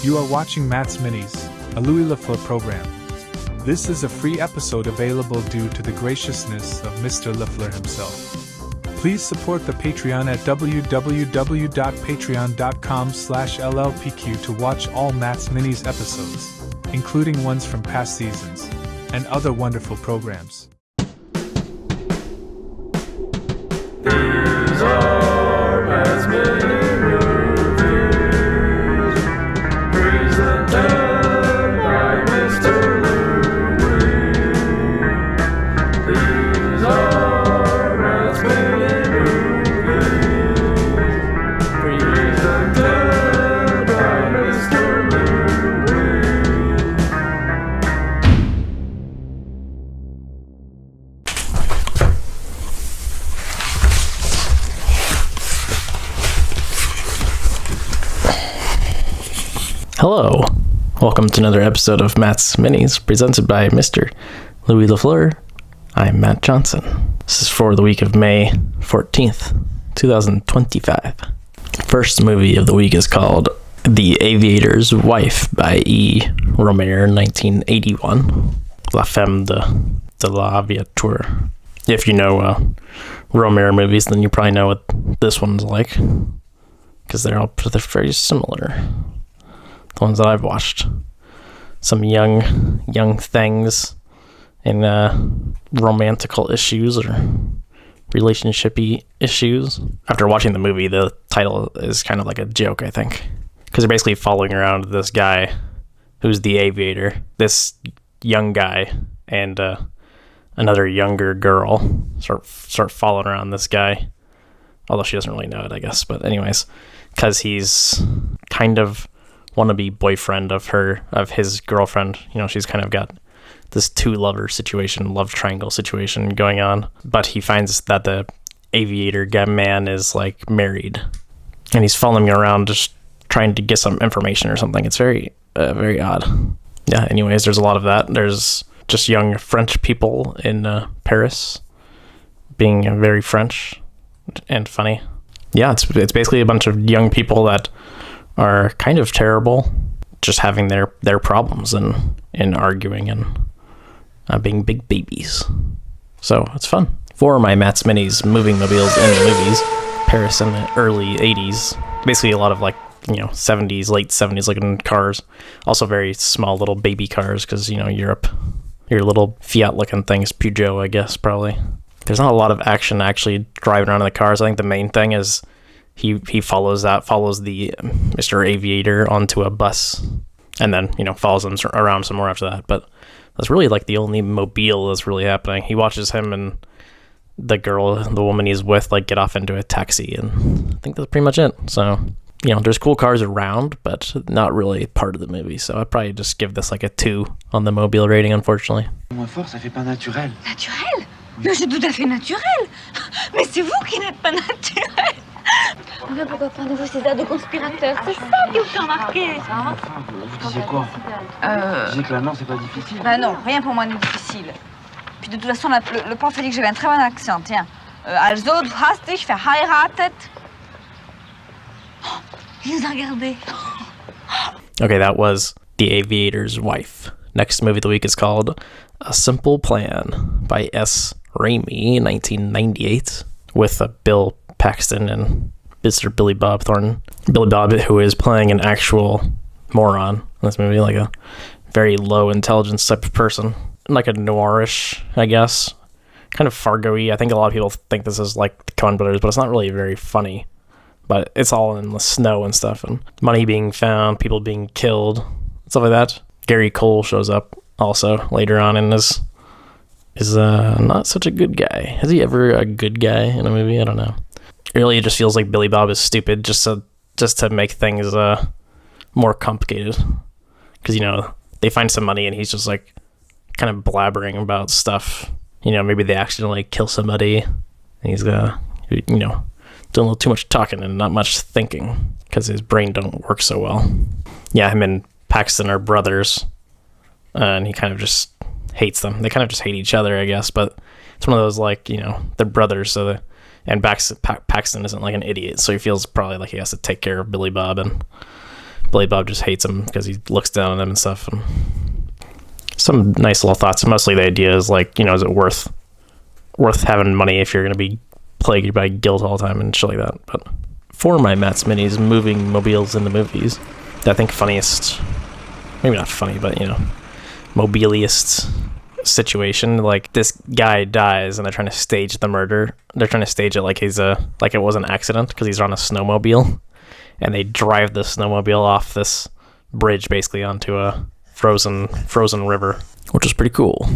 You are watching Matt's Minis, a Louis Lafleur program. This is a free episode available due to the graciousness of Mr. Lafleur himself. Please support the Patreon at www.patreon.com/LLPQ to watch all Matt's Minis episodes, including ones from past seasons, and other wonderful programs. These are Matt's Mini Movies, presented by Mr. Louis. These are Matt's Mini Movies, presented by Mr. Louis. Hello, welcome to another episode of Matt's Minis, presented by Mr. Louis Lafleur. I'm Matt Johnson. This is for the week of May 14th, 2025. First movie of the week is called The Aviator's Wife by E. Rohmer, 1981. La Femme de l'Aviator. If you know Rohmer movies, then you probably know what this one's like, because they're very similar. The ones that I've watched. Some young things and romantical issues or relationship-y issues. After watching the movie, the title is kind of like a joke, I think. Because they're basically following around this guy who's the aviator. This young guy and another younger girl start following around this guy. Although she doesn't really know it, I guess. But anyways, because he's kind of wannabe boyfriend of his girlfriend. You know, she's kind of got this love triangle situation going on. But he finds that the aviator man is like married, and he's following around just trying to get some information or something. It's very odd. Yeah. Anyways, there's a lot of that. There's just young French people in Paris being very French and funny. Yeah, it's basically a bunch of young people that are kind of terrible, just having their problems and arguing and being big babies. So it's fun. For my Matt's Minis moving mobiles in the movies, Paris in the early 80s. Basically a lot of late 70s looking cars. Also very small little baby cars because, Europe. Your little Fiat looking things, Peugeot, I guess, probably. There's not a lot of action actually driving around in the cars. I think the main thing is he follows the Mr. Aviator onto a bus, and then follows him around some more after that. But that's really like the only mobile that's really happening. He watches him and the woman he's with, like get off into a taxi, and I think that's pretty much it. So there's cool cars around, but not really part of the movie. So I'd probably just give this like a 2 on the mobile rating, unfortunately. Moins fort, ça fait pas naturel. Naturel? Mais c'est tout à fait naturel. Mais c'est vous qui n'êtes pas naturel. Mais pourquoi prenez-vous ces airs de conspirateurs? C'est ça qui vous fait remarquer. Enfin, vous disiez quoi? Vous disiez que l'allemand, c'est pas difficile. Bah non, rien pour moi n'est difficile. Puis de toute façon, le prof a dit que j'avais un très bon accent. Tiens. Also, du hast dich verheiratet. Oh, il nous a regardé. Okay, that was The Aviator's Wife. Next movie of the week is called A Simple Plan by S. Raimi, 1998, with Bill Paxton and Mr. Billy Bob Thornton. Billy Bob, who is playing an actual moron in this movie, like a very low intelligence type of person. Like a noirish, I guess. Kind of Fargo-y. I think a lot of people think this is like the Coen Brothers, but it's not really very funny. But it's all in the snow and stuff, and money being found, people being killed, stuff like that. Gary Cole shows up also later on and is not such a good guy. Is he ever a good guy in a movie? I don't know. Really, it just feels like Billy Bob is stupid just to make things more complicated. Because, they find some money and he's just like kind of blabbering about stuff. Maybe they accidentally kill somebody and he's doing a little too much talking and not much thinking because his brain don't work so well. Yeah, him and Paxton are brothers, and he kind of just hates them. They kind of just hate each other, I guess, but it's one of those, they're brothers, and Paxton isn't like an idiot, so he feels probably like he has to take care of Billy Bob, and Billy Bob just hates him because he looks down on him and stuff. And some nice little thoughts. Mostly the idea is like, is it worth having money if you're going to be plagued by guilt all the time and shit like that. But for my Matt's Minis moving mobiles in the movies, I think funniest, maybe not funny, but mobiliest situation, like this guy dies and they're trying to stage the murder. They're trying to stage it like it was an accident because he's on a snowmobile, and they drive the snowmobile off this bridge basically onto a frozen river, which was pretty cool.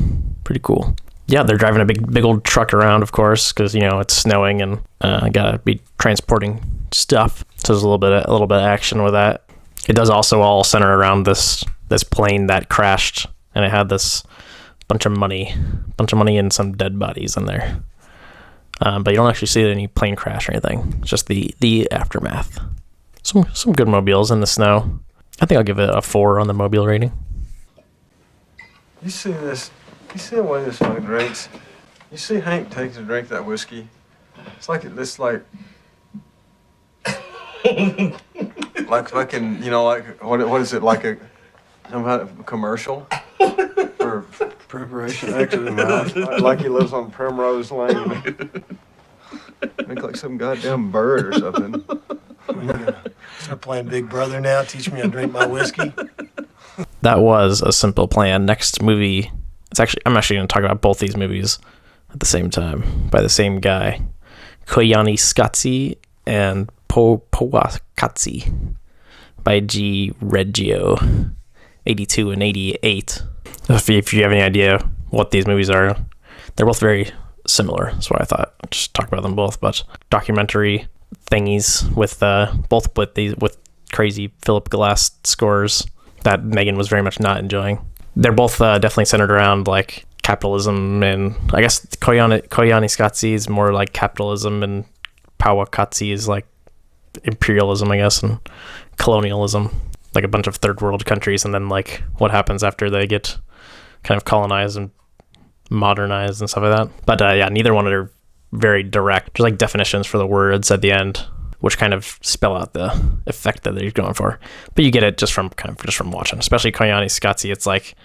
Yeah, they're driving a big old truck around, of course, because it's snowing and gotta be transporting stuff. So there's a little bit of action with that. It does also all center around this plane that crashed, and it had this bunch of money and some dead bodies in there. But you don't actually see any plane crash or anything. It's just the aftermath. Some good mobiles in the snow. I think I'll give it a 4 on the mobile rating. You see this? You see the way this fucking drinks? You see Hank takes a drink of that whiskey? It's like like fucking, like what is it, like some kind of commercial for preparation extra in the mouth, like he lives on Primrose Lane. Make like some goddamn bird or something. Start playing Big Brother now. Teach me how to drink my whiskey. That was a simple plan. Next movie, I'm actually going to talk about both these movies at the same time by the same guy, Koyaanisqatsi and Powaqqatsi by G. Reggio, 82 and 88. If you have any idea what these movies are, they're both very similar. That's why I thought I'd just talk about them both. But documentary thingies with with crazy Philip Glass scores that Megan was very much not enjoying. They're both definitely centered around like capitalism, and I guess Koyaanisqatsi is more like capitalism, and Powaqqatsi is like imperialism, I guess, and colonialism, like a bunch of third world countries, and then like what happens after they get kind of colonized and modernized and stuff like that. But yeah, neither one are very direct. There's like definitions for the words at the end, which kind of spell out the effect that they're going for. But you get it just from watching, especially Koyaanisqatsi. It's like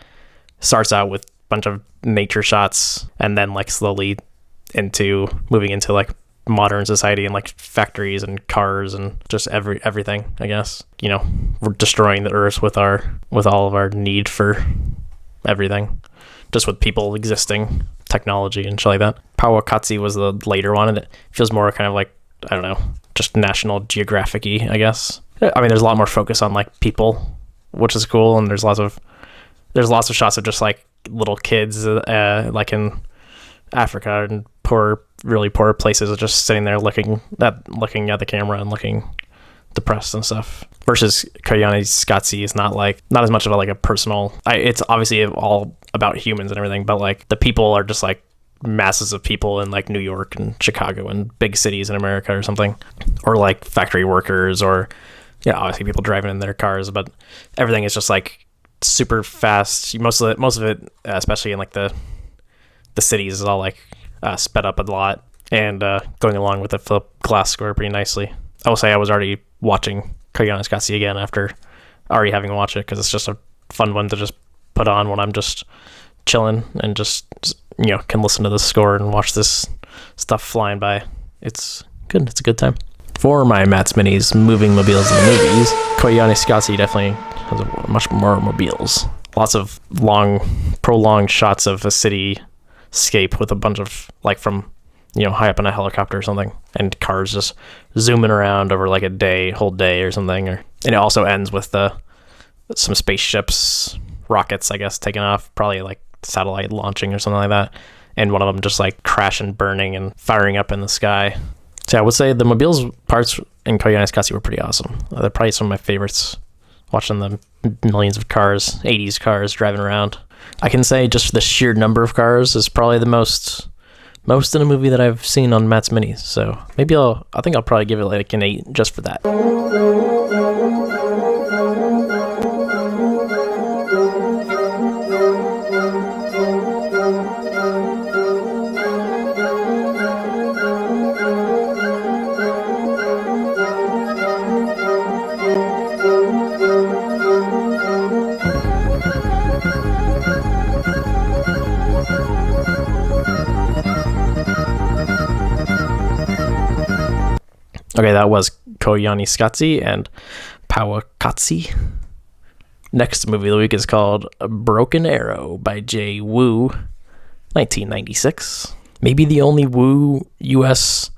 starts out with a bunch of nature shots and then like slowly moving into like modern society and like factories and cars and just everything, I guess. We're destroying the earth with all of our need for everything, just with people existing, technology and shit like that. Powaqqatsi was the later one, and it feels more kind of like, I don't know, just National Geographic-y, I guess. I mean, there's a lot more focus on like people, which is cool, and there's lots of shots of just like little kids like in Africa and really poor places, just sitting there looking at the camera and looking depressed and stuff. Versus Koyaanisqatsi is not as much of a personal. It's obviously all about humans and everything, but like the people are just like masses of people in like New York and Chicago and big cities in America or something, or like factory workers, or obviously people driving in their cars, but everything is just like super fast. Most of it, especially in like the cities, is all like sped up a lot and going along with the Philip Glass score pretty nicely. I will say I was already watching Koyaanisqatsi again after already having watched it, because it's just a fun one to just put on when I'm just chilling and just can listen to the score and watch this stuff flying by. It's good. It's a good time. For my Matt's Minis moving mobiles in the movies, Koyaanisqatsi definitely has much more mobiles. Lots of prolonged shots of a cityscape with a bunch of like from high up in a helicopter or something, and cars just zooming around over like whole day or something. And it also ends with some spaceships, rockets, I guess, taking off, probably like satellite launching or something like that, and one of them just like crashing, burning, and firing up in the sky. So I would say the mobiles parts in Koyaanisqatsi were pretty awesome. They're probably some of my favorites, watching the millions of cars, 80s cars driving around. I can say just the sheer number of cars is probably the most in a movie that I've seen on Matt's Minis. So maybe I think I'll probably give it like an 8 just for that. Okay, that was Koyaanisqatsi and Powaqqatsi. Next movie of the week is called Broken Arrow by Jay Woo, 1996. Maybe the only Woo U.S.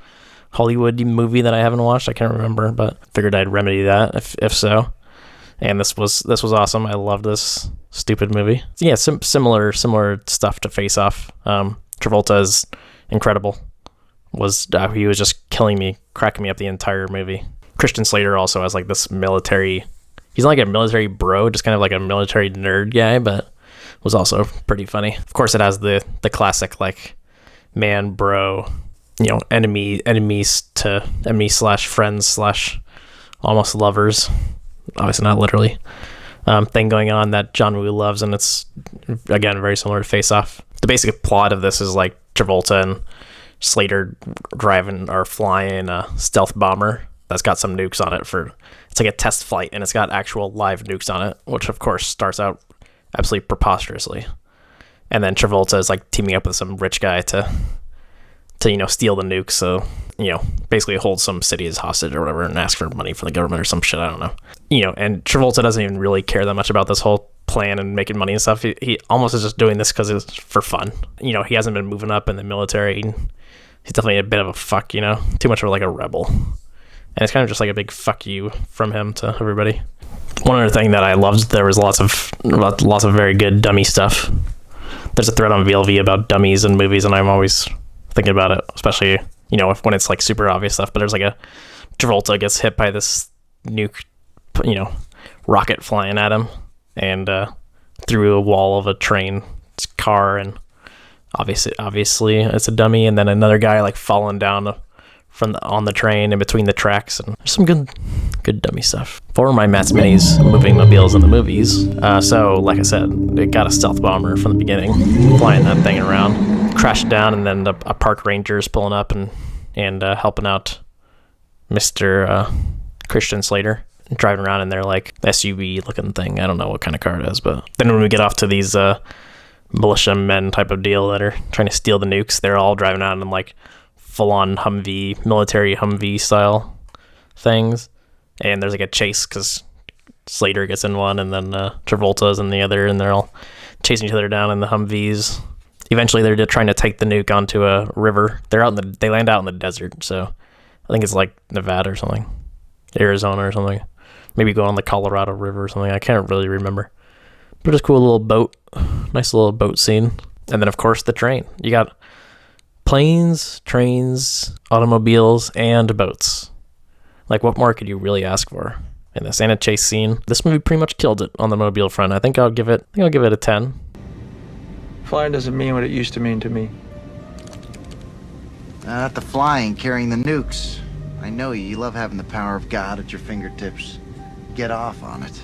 Hollywood movie that I haven't watched. I can't remember, but figured I'd remedy that if so. And this was awesome. I love this stupid movie. Yeah, similar stuff to Face Off. Travolta is incredible. He was just killing me, cracking me up the entire movie. Christian Slater also has like this military. He's not like a military bro, just kind of like a military nerd guy, but was also pretty funny. Of course, it has the classic like man bro, enemies to enemy / friends / almost lovers. Obviously not literally. Thing going on that John Woo loves, and it's again very similar to Face Off. The basic plot of this is like Travolta and Slater flying a stealth bomber that's got some nukes on it it's like a test flight, and it's got actual live nukes on it, which of course starts out absolutely preposterously. And then Travolta is like teaming up with some rich guy to steal the nukes, so basically hold some city as hostage or whatever and ask for money from the government or some shit, I don't know. And Travolta doesn't even really care that much about this whole plan and making money and stuff. He almost is just doing this because it's for fun. He hasn't been moving up in the military. He's definitely a bit of a fuck, too much of like a rebel. And it's kind of just like a big fuck you from him to everybody. One other thing that I loved, there was lots of very good dummy stuff. There's a thread on VLV about dummies in movies, and I'm always thinking about it, especially when it's like super obvious stuff. But there's like a Travolta gets hit by this nuke, rocket flying at him, and through a wall of a train car, and obviously it's a dummy. And then another guy like falling down on the train in between the tracks, and there's some good dummy stuff. For my Matt's Minis moving mobiles in the movies, so like I said, it got a stealth bomber from the beginning, flying that thing around, crashed down, and then a park ranger's pulling up and helping out Mr. Christian Slater, driving around in their like SUV looking thing. I don't know what kind of car it is, but then when we get off to these militiamen type of deal that are trying to steal the nukes, they're all driving out in like full-on Humvee, military Humvee style things, and there's like a chase because Slater gets in one, and then Travolta's in the other, and they're all chasing each other down in the Humvees. Eventually, they're trying to take the nuke onto a river. They land out in the desert, so I think it's like Nevada or something, Arizona or something. Maybe go on the Colorado River or something. I can't really remember, but it's a cool little boat, nice little boat scene. And then of course the train. You got planes, trains, automobiles, and boats. Like, what more could you really ask for in this? And a chase scene. This movie pretty much killed it on the mobile front. I think I'll give it a 10. Flying doesn't mean what it used to mean to me. Not the flying, carrying the nukes. I know you. You love having the power of God at your fingertips. Get off on it.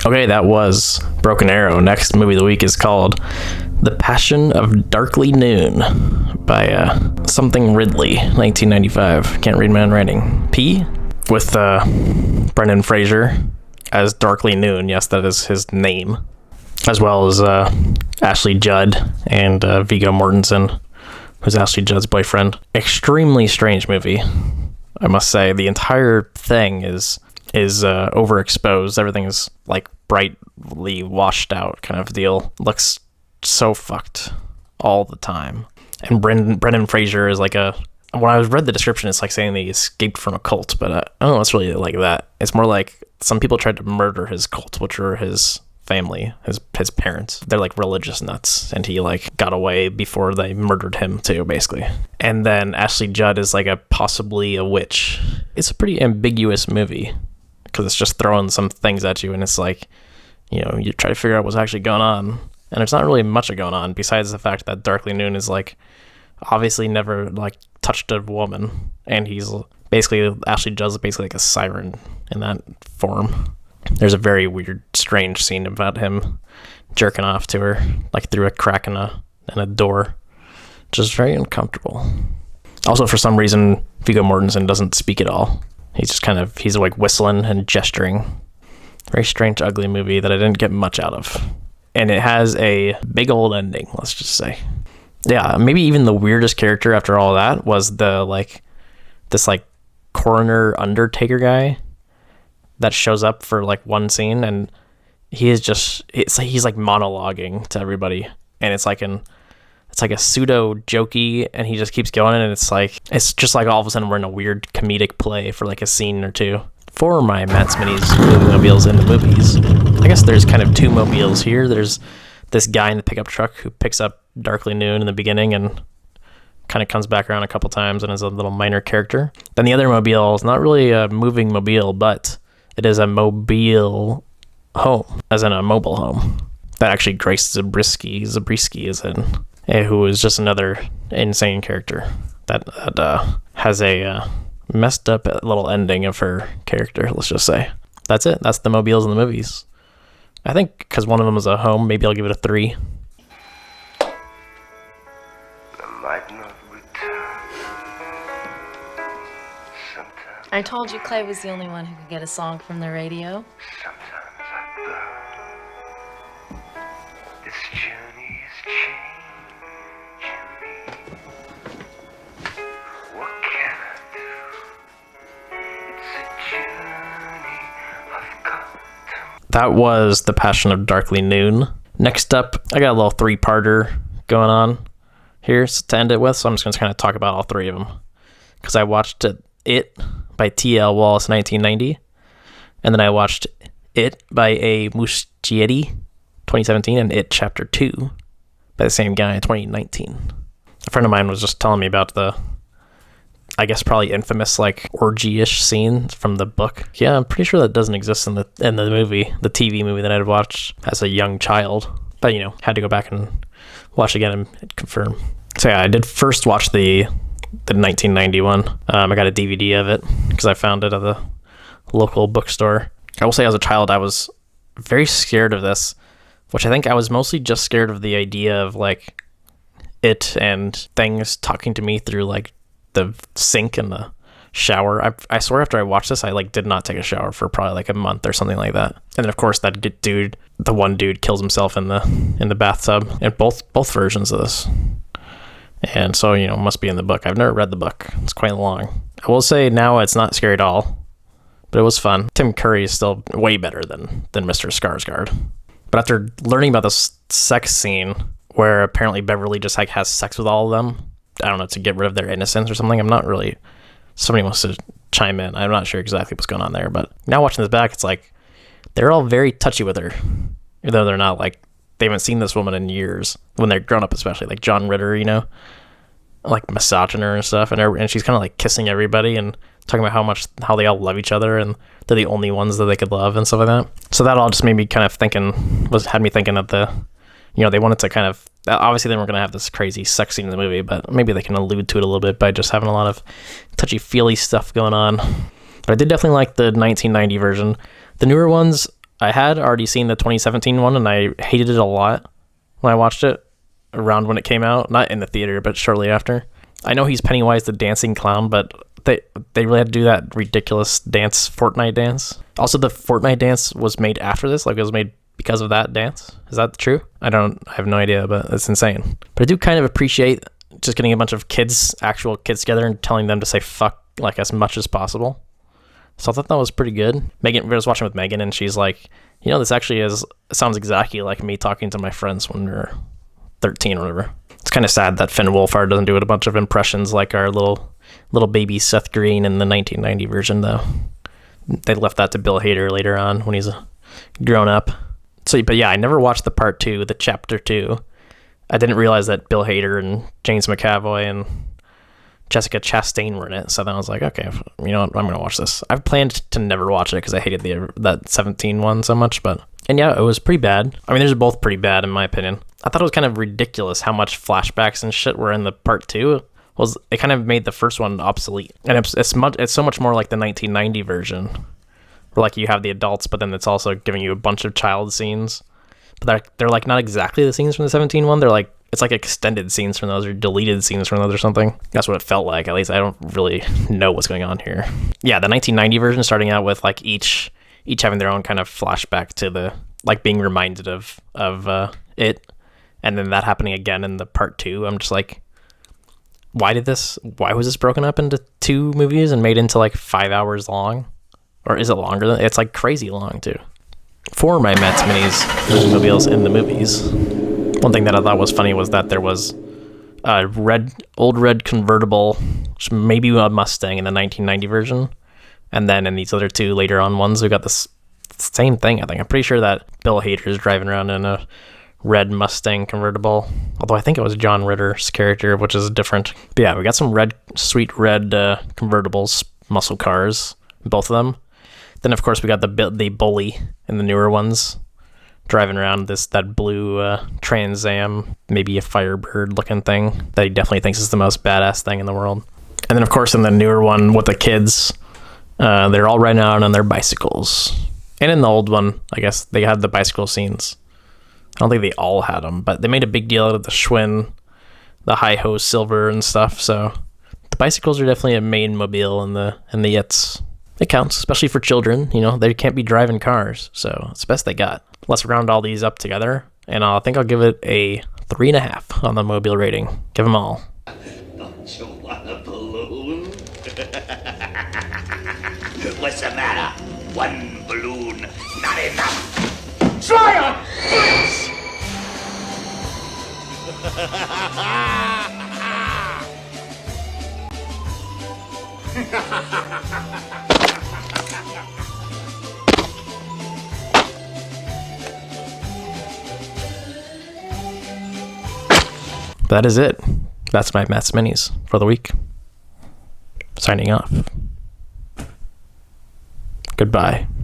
Okay, that was Broken Arrow. Next movie of the week is called The Passion of Darkly Noon by something Ridley, 1995. Can't read my own writing. P? With Brendan Fraser as Darkly Noon. Yes, that is his name. As well as Ashley Judd and Viggo Mortensen, who's Ashley Judd's boyfriend. Extremely strange movie, I must say. The entire thing is overexposed. Everything is like brightly washed out kind of deal. Looks so fucked all the time. And Brendan Fraser is like when I read the description, it's like saying they escaped from a cult, but I don't know, it's really like that. It's more like some people tried to murder his cult, which were his family, his parents. They're like religious nuts, and he like got away before they murdered him too, basically. And then Ashley Judd is like possibly a witch. It's a pretty ambiguous movie because it's just throwing some things at you, and it's like, you try to figure out what's actually going on, and there's not really much going on besides the fact that Darkly Noon is like obviously never like touched a woman, and he's basically, Ashley Judd's basically like a siren in that form. There's a very weird, strange scene about him jerking off to her, like through a crack in a door. Just very uncomfortable. Also, for some reason, Viggo Mortensen doesn't speak at all. He's just he's like whistling and gesturing. Very strange, ugly movie that I didn't get much out of. And it has a big old ending, let's just say. Yeah, maybe even the weirdest character after all that was this coroner undertaker guy that shows up for like one scene, and he's like monologuing to everybody, and it's like a pseudo jokey, and he just keeps going, and it's just like all of a sudden we're in a weird comedic play for like a scene or two. For my Matt's Minis movie mobiles in the movies, I guess there's kind of two mobiles here. There's this guy in the pickup truck who picks up Darkly Noon in the beginning and kind of comes back around a couple times and is a little minor character. Then the other mobile is not really a moving mobile, but it is a mobile home, as in a mobile home, that actually Grace Zabriskie is in, who is just another insane character that has a messed up little ending of her character, let's just say. That's it. That's the mobiles in the movies. I think because one of them is a home, maybe I'll give it a 3. I told you Clay was the only one who could get a song from the radio. Sometimes I thought this journey is changing me. What can I do? It's a journey I've got to. That was The Passion of Darkly Noon. Next up, I got a little 3-parter going on here to end it with, so I'm just going to kind of talk about all 3 of them. Because I watched It by T.L. Wallace 1990, and then I watched It by a Muschietti 2017, and It Chapter 2 by the same guy 2019. A friend of mine was just telling me about the, I guess probably infamous like orgy-ish scene from the book. Yeah, I'm pretty sure that doesn't exist in the movie, the TV movie that I'd watched as a young child, but had to go back and watch again and confirm. So yeah, I did first watch the 1991. I got a DVD of it because I found it at the local bookstore. I will say as a child I was very scared of this, which I think I was mostly just scared of the idea of like it and things talking to me through like the sink and the shower. I swear after I watched this I like did not take a shower for probably like a month or something like that. And then of course that the one dude kills himself in the bathtub in both versions of this. And so, it must be in the book. I've never read the book. It's quite long. I will say now it's not scary at all, but it was fun. Tim Curry is still way better than Mr. Skarsgård. But after learning about this sex scene where apparently Beverly just like has sex with all of them, I don't know, to get rid of their innocence or something. I'm not really, somebody wants to chime in. I'm not sure exactly what's going on there, but now watching this back, it's like they're all very touchy with her, even though they're not like, they haven't seen this woman in years when they're grown up, especially like John Ritter, like massaging her and stuff, and she's kind of like kissing everybody and talking about how they all love each other and they're the only ones that they could love and stuff like that. So that all just made me kind of had me thinking that they wanted to kind of, obviously they weren't going to have this crazy sex scene in the movie, but maybe they can allude to it a little bit by just having a lot of touchy-feely stuff going on. But I did definitely like the 1990 version. The newer ones, I had already seen the 2017 one, and I hated it a lot when I watched it around when it came out. Not in the theater, but shortly after. I know he's Pennywise the dancing clown, but they really had to do that ridiculous Fortnite dance. Also, the Fortnite dance was made after this, like it was made because of that dance. Is that true? I have no idea, but it's insane. But I do kind of appreciate just getting a bunch of actual kids together and telling them to say fuck like as much as possible. So I thought that was pretty good. I was watching with Megan, and she's like, this actually sounds exactly like me talking to my friends when we were 13 or whatever. It's kind of sad that Finn Wolfhard doesn't do a bunch of impressions like our little baby Seth Green in the 1990 version, though. They left that to Bill Hader later on when he's grown up. So, but yeah, I never watched the part 2, the chapter 2. I didn't realize that Bill Hader and James McAvoy and Jessica Chastain were in it, so then I was like, okay, you know what, I'm gonna watch this. I've planned to never watch it because I hated that 17 one so much, and yeah, it was pretty bad. I mean, they're both pretty bad in my opinion. I thought it was kind of ridiculous how much flashbacks and shit were in the part 2. It kind of made the first one obsolete, and it's so much more like the 1990 version, where like you have the adults, but then it's also giving you a bunch of child scenes, but they're like not exactly the scenes from the 17 one. They're like, it's like extended scenes from those or deleted scenes from those or something. That's what it felt like. At least I don't really know what's going on here. Yeah, the 1990 version starting out with like each each having their own kind of flashback to the, like, being reminded of it, and then that happening again in the part 2. I'm just like, why was this broken up into 2 movies and made into like 5 hours long? Or is it longer than, it's like crazy long too. For my Mets Minis, there's mobiles in the movies. One thing that I thought was funny was that there was a old red convertible, maybe a Mustang in the 1990 version, and then in these other 2 later on ones, we got this same thing. I think I'm pretty sure that Bill Hader is driving around in a red Mustang convertible, although I think it was John Ritter's character, which is different. But yeah, we got some sweet red convertibles, muscle cars, both of them. Then of course we got the bully in the newer ones, driving around that blue Trans Am, maybe a Firebird looking thing that he definitely thinks is the most badass thing in the world. And then of course in the newer one with the kids, they're all riding out on their bicycles. And in the old one, I guess they had the bicycle scenes. I don't think they all had them, but they made a big deal out of the Schwinn, the Hi-Ho Silver and stuff. So the bicycles are definitely a main mobile in the Yitz. It counts, especially for children. You know, they can't be driving cars, so it's the best they got. Let's round all these up together, and I think I'll give it a 3.5 on the mobile rating. Give them all. Don't you want a balloon? What's the matter? One balloon, not enough. Try on, please! That is it. That's my Mets Minis for the week. Signing off. Goodbye.